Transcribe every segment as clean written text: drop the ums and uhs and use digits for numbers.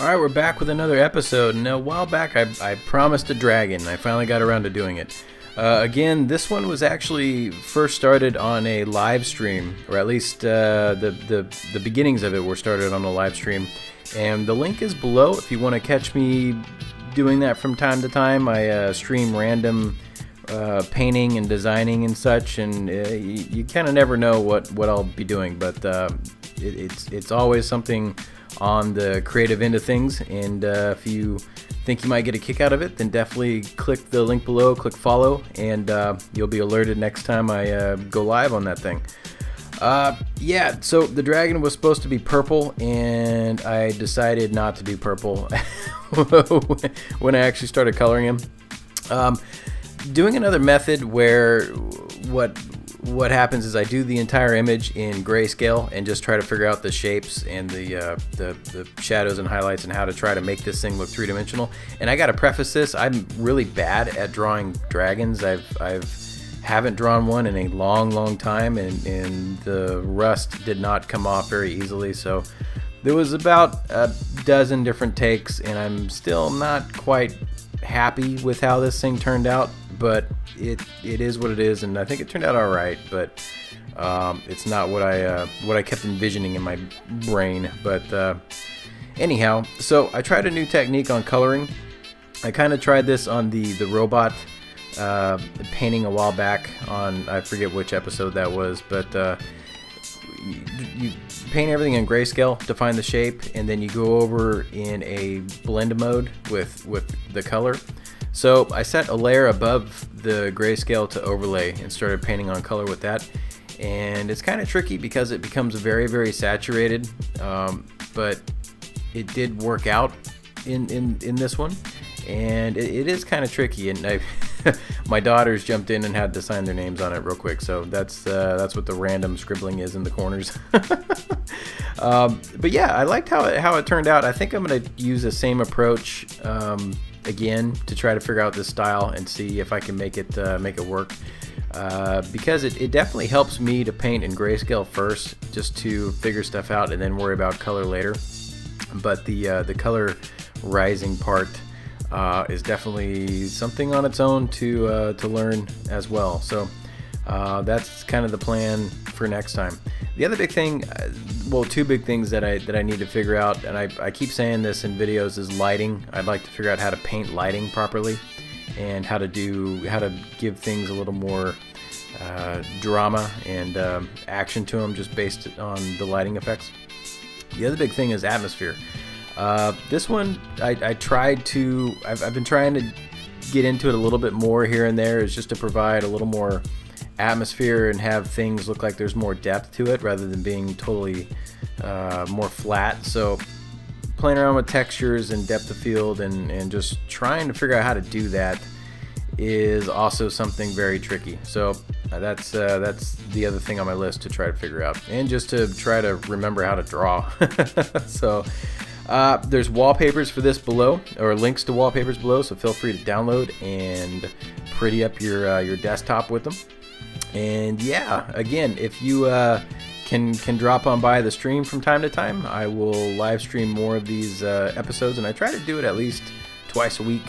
Alright, we're back with another episode, and a while back I promised a dragon. I finally got around to doing it. Again, this one was actually first started on a live stream, or at least the beginnings of it were started on a live stream. And the link is below if you want to catch me doing that from time to time. I stream random painting and designing and such, and you kind of never know what I'll be doing, but it's always something on the creative end of things, and if you think you might get a kick out of it, then definitely click the link below, click follow, and you'll be alerted next time I go live on that thing. Yeah, so the dragon was supposed to be purple, and I decided not to do purple when I actually started coloring him. Doing another method where what happens is I do the entire image in grayscale and just try to figure out the shapes and the shadows and highlights and how to try to make this thing look three-dimensional. And I gotta preface this, I'm really bad at drawing dragons. Haven't drawn one in a long time, and the rust did not come off very easily, so there was about a dozen different takes, and I'm still not quite happy with how this thing turned out, but it is what it is, and I think it turned out all right, but it's not what I kept envisioning in my brain. But anyhow, so I tried a new technique on coloring. I kind of tried this on the robot painting a while back on, I forget which episode that was, but you paint everything in grayscale to find the shape, and then you go over in a blend mode with the color. So I set a layer above the grayscale to overlay and started painting on color with that, and it's kind of tricky because it becomes very saturated, but it did work out in this one, and it is kind of tricky, and my daughters jumped in and had to sign their names on it real quick, so that's what the random scribbling is in the corners. But yeah, I liked how it turned out. I think I'm gonna use the same approach again to try to figure out this style and see if I can make it work, because it definitely helps me to paint in grayscale first, just to figure stuff out and then worry about color later. But the color rising part is definitely something on its own to learn as well. So that's kind of the plan for next time. The other big thing, well, two big things that I need to figure out, and I keep saying this in videos, is lighting. I'd like to figure out how to paint lighting properly, and how to give things a little more drama and action to them, just based on the lighting effects. The other big thing is atmosphere. This one I've been trying to get into it a little bit more here and there, is just to provide a little more atmosphere and have things look like there's more depth to it rather than being totally more flat. So playing around with textures and depth of field and just trying to figure out how to do that is also something very tricky. So that's the other thing on my list to try to figure out, and just to try to remember how to draw. So there's wallpapers for this below, or links to wallpapers below, so feel free to download and pretty up your desktop with them. And yeah, again, if you can drop on by the stream from time to time, I will live stream more of these episodes, and I try to do it at least twice a week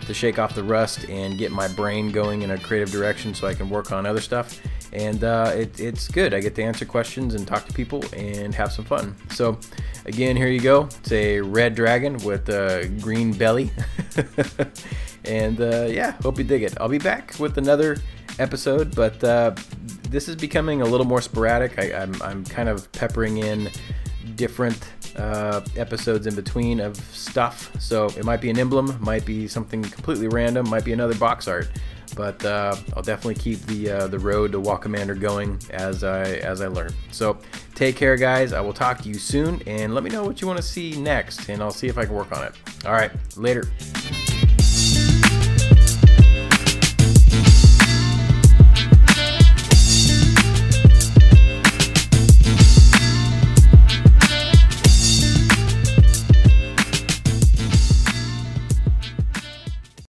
to shake off the rust and get my brain going in a creative direction so I can work on other stuff. And it's good. I get to answer questions and talk to people and have some fun. So again, here you go. It's a red dragon with a green belly. And yeah, hope you dig it. I'll be back with another episode, but this is becoming a little more sporadic. I'm kind of peppering in different episodes in between of stuff, so it might be an emblem, might be something completely random, might be another box art, but I'll definitely keep the road to Wacommander going as I learn. So take care, guys. I will talk to you soon, and let me know what you want to see next, and I'll see if I can work on it. All right, later.